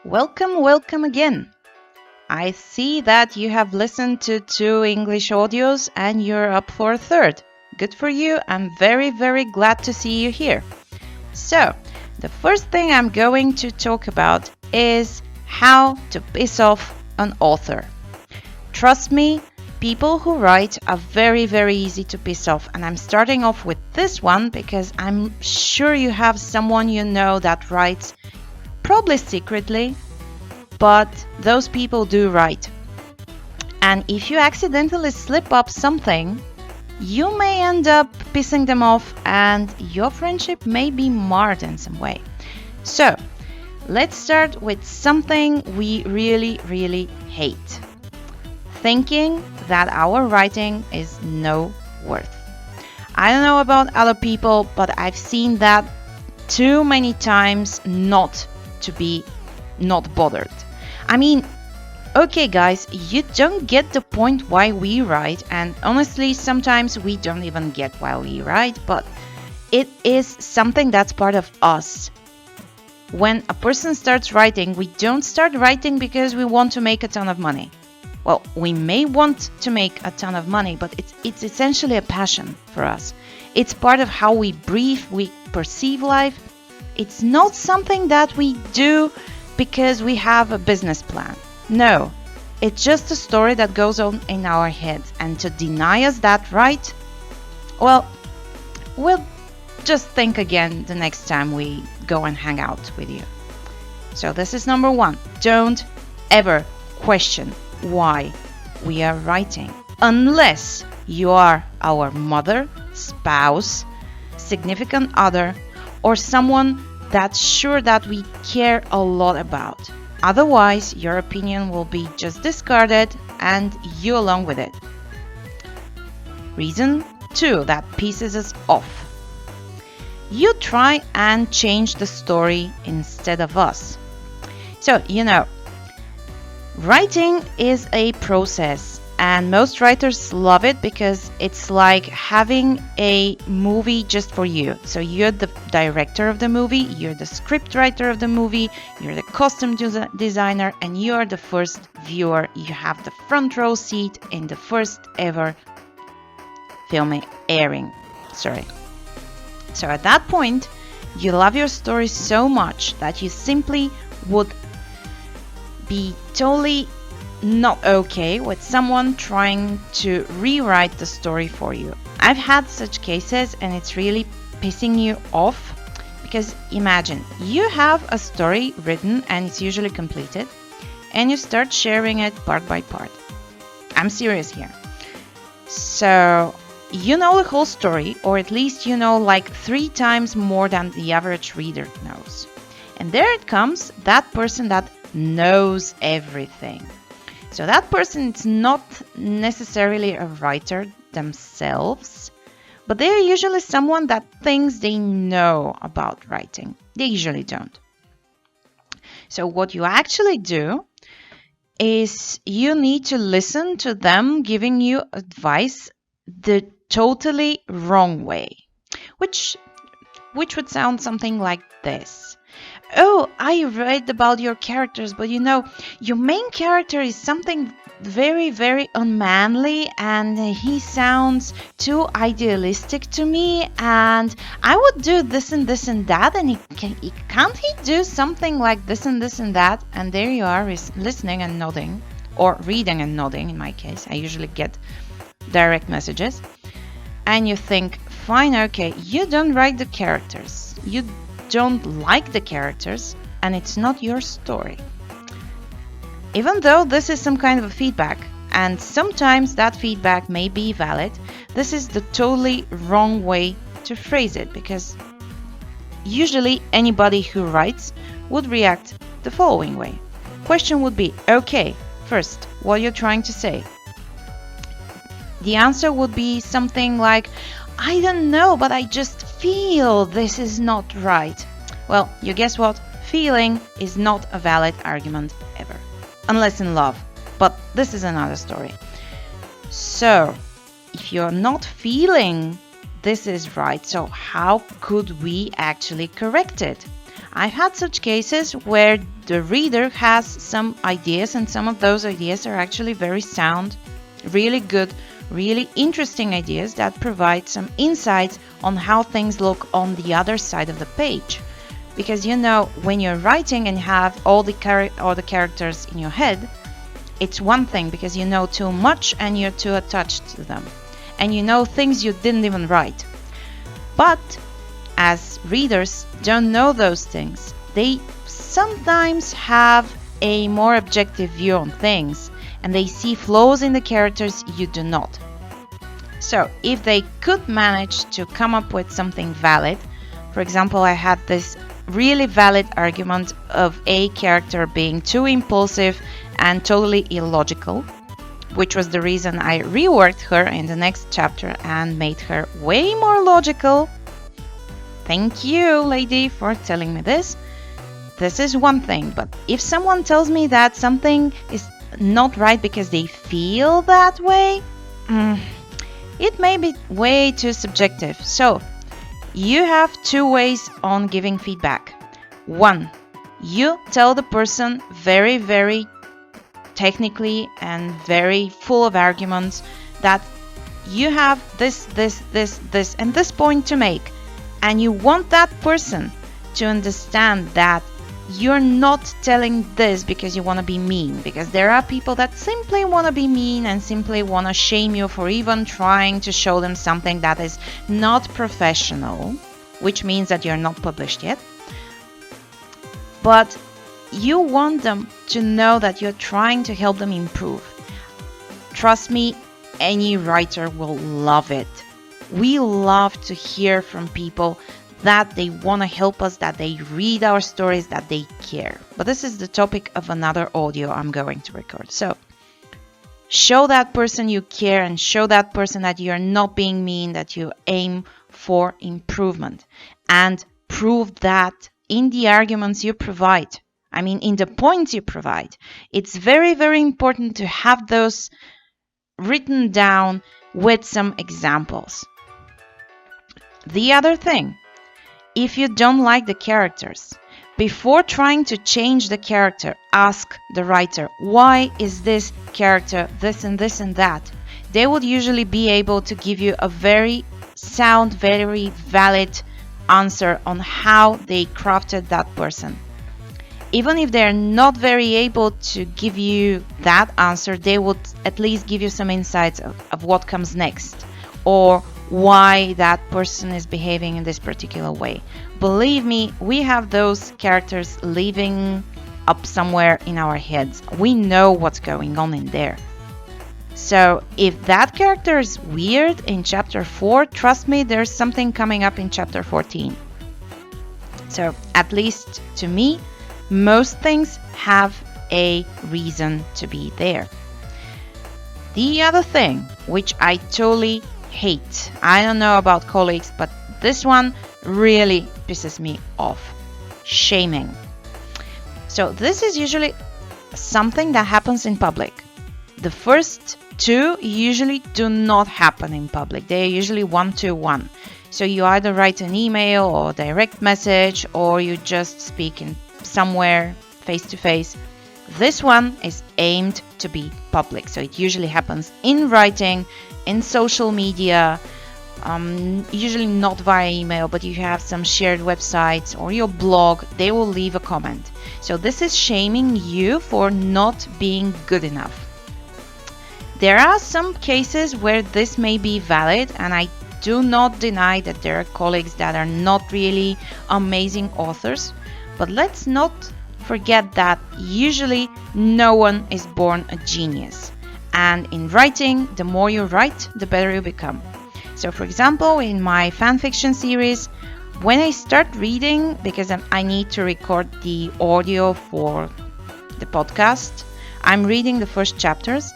Welcome again. I see that you have listened to 2 English audios and you're up for a third. Good for you. I'm very glad to see you here. So, the first thing I'm going to talk about is how to piss off an author. Trust me, people who write are very easy to piss off, and I'm starting off with this one because I'm sure you have someone you know that writes, probably secretly, but those people do write. And if you accidentally slip up something, you may end up pissing them off and your friendship may be marred in some way. So, let's start with something we really hate. Thinking that our writing is no worth. I don't know about other people, but I've seen that too many times not to be not bothered. I mean, okay guys, you don't get the point why we write, and honestly sometimes we don't even get why we write, but it is something that's part of us. When a person starts writing, we don't start writing because we want to make a ton of money. Well, we may want to make a ton of money, but it's essentially a passion for us. It's part of how we breathe, we perceive life. It's not something that we do because we have a business plan. No, it's just a story that goes on in our heads. And to deny us that right, well, we'll just think again the next time we go and hang out with you. So this is number 1. Don't ever question why we are writing, unless you are our mother, spouse, significant other, or someone that's sure that we care a lot about. Otherwise, your opinion will be just discarded and you along with it. Reason 2 that pisses us off. You try and change the story instead of us. So, writing is a process, and most writers love it because it's like having a movie just for you. So you're the director of the movie, you're the script writer of the movie, you're the costume designer, and you're the first viewer. You have the front row seat in the first ever film airing. So at that point, you love your story so much that you simply would be totally not okay with someone trying to rewrite the story for you. I've had such cases and it's really pissing you off because imagine you have a story written and it's usually completed and you start sharing it part by part. I'm serious here. So you know the whole story, or at least you know like 3 times more than the average reader knows. And there it comes, that person that knows everything. So that person is not necessarily a writer themselves, but they are usually someone that thinks they know about writing. They usually don't. So what you actually do is you need to listen to them giving you advice the totally wrong way, which would sound something like this. Oh, I read about your characters, but your main character is something very unmanly and he sounds too idealistic to me, and I would do this and that, and can't he do something like this and that? And there you are listening and nodding, or reading and nodding in my case. I usually get direct messages. And you think, fine, okay, you don't write the characters. You don't like the characters, and it's not your story. Even though this is some kind of a feedback, and sometimes that feedback may be valid, this is the totally wrong way to phrase it, because usually anybody who writes would react the following way. Question would be, okay, first, what you're trying to say? The answer would be something like, I don't know, but I just feel this is not right. Well, you guess what? Feeling is not a valid argument ever. Unless in love. But this is another story. So, if you're not feeling this is right, so how could we actually correct it? I've had such cases where the reader has some ideas, and some of those ideas are actually very sound, really good, really interesting ideas that provide some insights on how things look on the other side of the page. Because when you're writing and have all the characters in your head, it's one thing because you know too much and you're too attached to them. And you know things you didn't even write. But as readers don't know those things, they sometimes have a more objective view on things, and they see flaws in the characters you do not. So if they could manage to come up with something valid, for example, I had this really valid argument of a character being too impulsive and totally illogical, which was the reason I reworked her in the next chapter and made her way more logical. Thank you, lady, for telling me this. This is one thing, but if someone tells me that something is not right because they feel that way, it may be way too subjective. So, you have two ways on giving feedback. One, you tell the person very, very technically and very full of arguments that you have this, and this point to make. And you want that person to understand that you're not telling this because you want to be mean. Because there are people that simply want to be mean and simply want to shame you for even trying to show them something that is not professional, which means that you're not published yet. But you want them to know that you're trying to help them improve. Trust me, any writer will love it. We love to hear from people that they want to help us, that they read our stories, that they care. But this is the topic of another audio I'm going to record. So show that person you care and show that person that you're not being mean, that you aim for improvement. And prove that in the arguments you provide. I mean, in the points you provide. It's very, very important to have those written down with some examples. The other thing, if you don't like the characters, before trying to change the character, ask the writer, why is this character this and this and that? They would usually be able to give you a very sound, very valid answer on how they crafted that person. Even if they're not very able to give you that answer, they would at least give you some insights of what comes next, or why that person is behaving in this particular way. Believe me, we have those characters living up somewhere in our heads. We know what's going on in there. So if that character is weird in chapter 4, trust me, there's something coming up in chapter 14. So at least to me, most things have a reason to be there. The other thing, which I totally hate, I don't know about colleagues, but this one really pisses me off. Shaming. So this is usually something that happens in public. The first two usually do not happen in public. They are usually one-to-one. So you either write an email or direct message, or you just speak in somewhere face-to-face. This one is aimed to be public. So it usually happens in writing, in social media, usually not via email, but you have some shared websites or your blog, they will leave a comment. So this is shaming you for not being good enough. There are some cases where this may be valid, and I do not deny that there are colleagues that are not really amazing authors, but let's not forget that usually no one is born a genius. And in writing, the more you write, the better you become. So for example, in my fanfiction series, when I start reading, because I need to record the audio for the podcast, I'm reading the first chapters,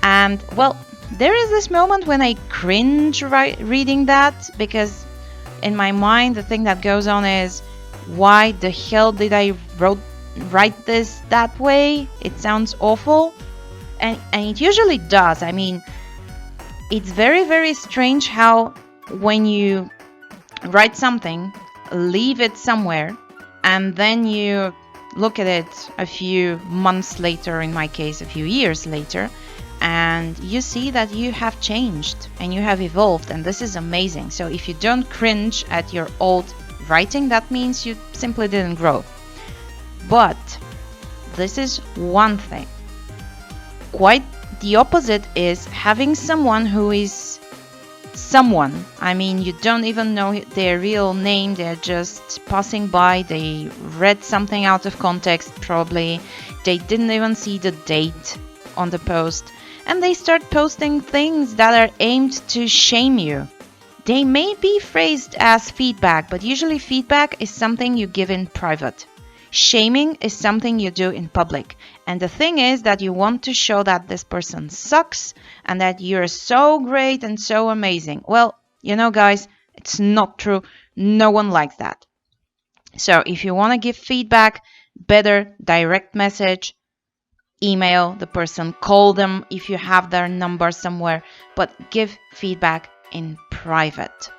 and well, there is this moment when I cringe reading that, because in my mind the thing that goes on is, why the hell did I write this that way? It sounds awful. And it usually does. I mean, it's very, very strange how when you write something, leave it somewhere, and then you look at it a few months later, in my case a few years later, and you see that you have changed and you have evolved, and this is amazing. So if you don't cringe at your old writing, that means you simply didn't grow. But this is one thing. Quite the opposite is having someone who is someone. I mean, you don't even know their real name, they're just passing by, they read something out of context probably, they didn't even see the date on the post, and they start posting things that are aimed to shame you. They may be phrased as feedback, but usually feedback is something you give in private. Shaming is something you do in public. And the thing is that you want to show that this person sucks and that you're so great and so amazing. Well, you know, guys, it's not true. No one likes that. So if you want to give feedback, better direct message, email the person, call them if you have their number somewhere, but give feedback in private.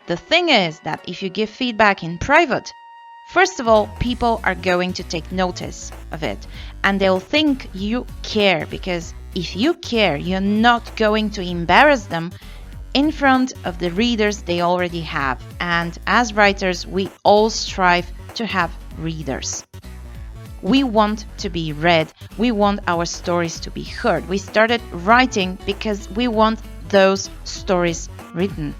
The thing is that if you give feedback in private, first of all, people are going to take notice of it and they'll think you care, because if you care, you're not going to embarrass them in front of the readers they already have. And as writers, we all strive to have readers. We want to be read. We want our stories to be heard. We started writing because we want those stories written.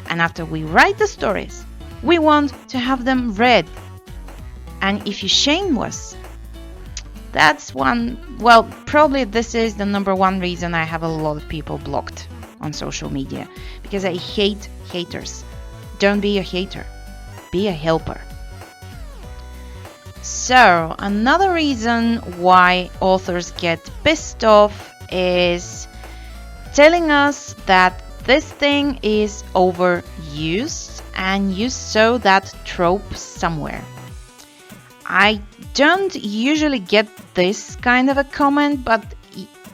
And after we write the stories, we want to have them read. And if you shame us, that's one, well, probably this is the number one reason I have a lot of people blocked on social media, because I hate haters. Don't be a hater, be a helper. So another reason why authors get pissed off is telling us that this thing is overused and you saw that trope somewhere. I don't usually get this kind of a comment, but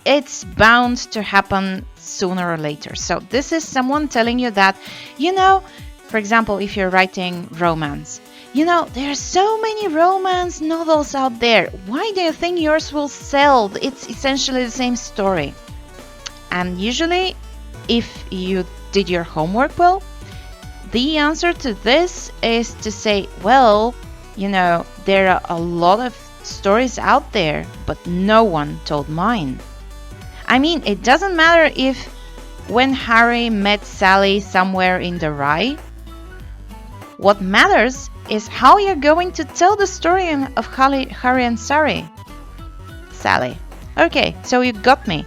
it's bound to happen sooner or later. So this is someone telling you that, you know, for example, if you're writing romance, you know, there are so many romance novels out there. Why do you think yours will sell? It's essentially the same story. And usually, if you did your homework well, the answer to this is to say, well, you know, there are a lot of stories out there, but no one told mine. I mean, it doesn't matter if when Harry met Sally somewhere in the rye. What matters is how you're going to tell the story of Harry and Sally. Okay, so you got me.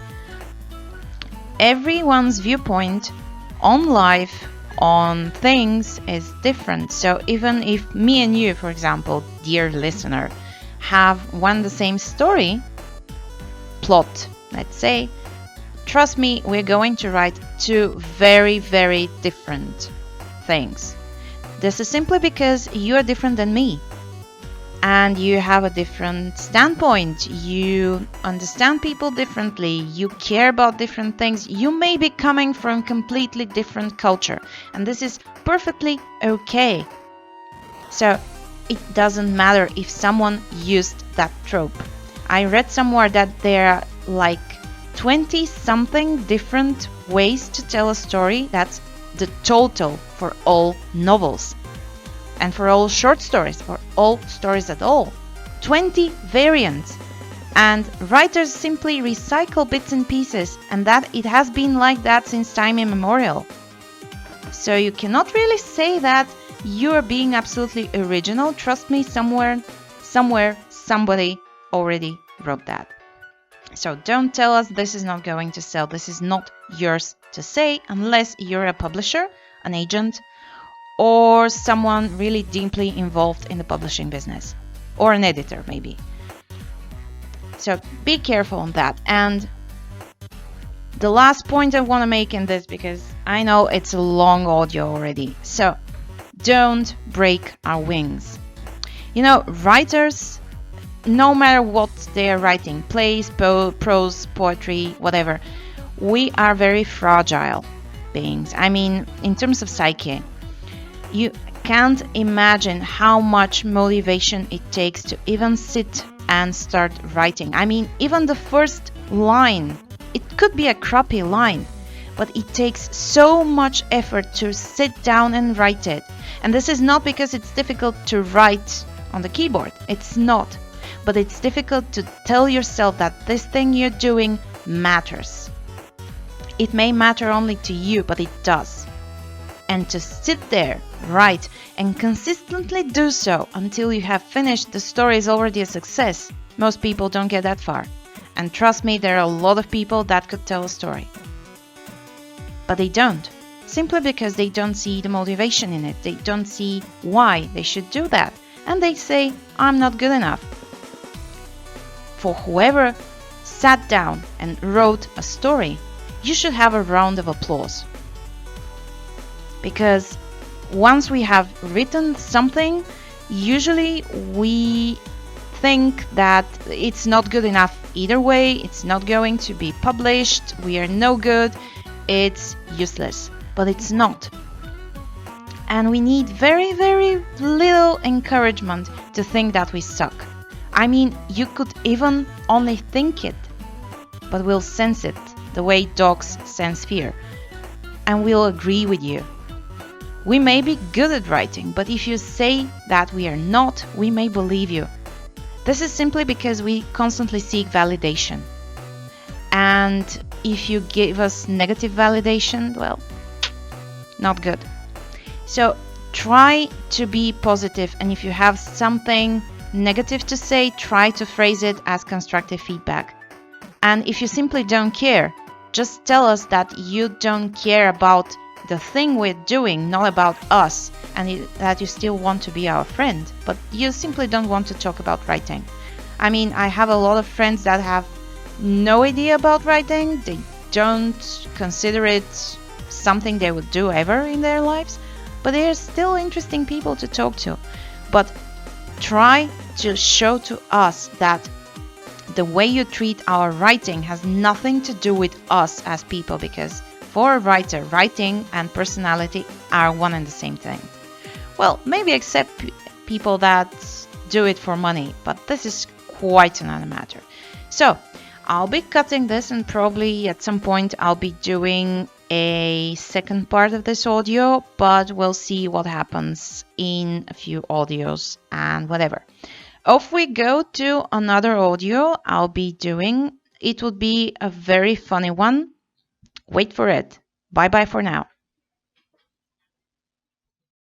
Everyone's viewpoint on life, on things is different. So even if me and you, for example, dear listener, have one the same story, plot, let's say, trust me, we're going to write two very, very different things. This is simply because you are different than me. And you have a different standpoint. You understand people differently. You care about different things. You may be coming from completely different culture. And this is perfectly okay. So it doesn't matter if someone used that trope. I read somewhere that there are like 20-something different ways to tell a story. That's the total for all novels. And for all short stories, for all stories at all. 20 variants. And writers simply recycle bits and pieces, and that it has been like that since time immemorial. So you cannot really say that you are being absolutely original. Trust me, somewhere, somebody already wrote that. So don't tell us this is not going to sell. This is not yours to say unless you're a publisher, an agent, or someone really deeply involved in the publishing business, or an editor maybe. So be careful on that. And the last point I want to make in this, because I know it's a long audio already, so don't break our wings. You know, writers, no matter what they are writing, plays, prose, poetry, whatever, we are very fragile beings. I mean, in terms of psyche, you can't imagine how much motivation it takes to even sit and start writing. I mean, even the first line, it could be a crappy line, but it takes so much effort to sit down and write it. And this is not because it's difficult to write on the keyboard. It's not. But it's difficult to tell yourself that this thing you're doing matters. It may matter only to you, but it does. And to sit there, write, and consistently do so until you have finished the story is already a success. Most people don't get that far. And trust me, there are a lot of people that could tell a story. But they don't. Simply because they don't see the motivation in it. They don't see why they should do that. And they say, I'm not good enough. For whoever sat down and wrote a story, you should have a round of applause. Because once we have written something, usually we think that it's not good enough either way, it's not going to be published, we are no good, it's useless. But it's not. And we need very, very little encouragement to think that we suck. I mean, you could even only think it, but we'll sense it the way dogs sense fear. And we'll agree with you. We may be good at writing, but if you say that we are not, we may believe you. This is simply because we constantly seek validation. And if you give us negative validation, well, not good. So try to be positive, and if you have something negative to say, try to phrase it as constructive feedback. And if you simply don't care, just tell us that you don't care about the thing we're doing, not about us, and that you still want to be our friend, but you simply don't want to talk about writing. I mean, I have a lot of friends that have no idea about writing. They don't consider it something they would do ever in their lives, but they are still interesting people to talk to. But try to show to us that the way you treat our writing has nothing to do with us as people, because for a writer, writing and personality are one and the same thing. Well, maybe except people that do it for money, but this is quite another matter. So I'll be cutting this, and probably at some point I'll be doing a second part of this audio, but we'll see what happens in a few audios and whatever. If we go to another audio I'll be doing, it will be a very funny one. Wait for it. Bye bye for now.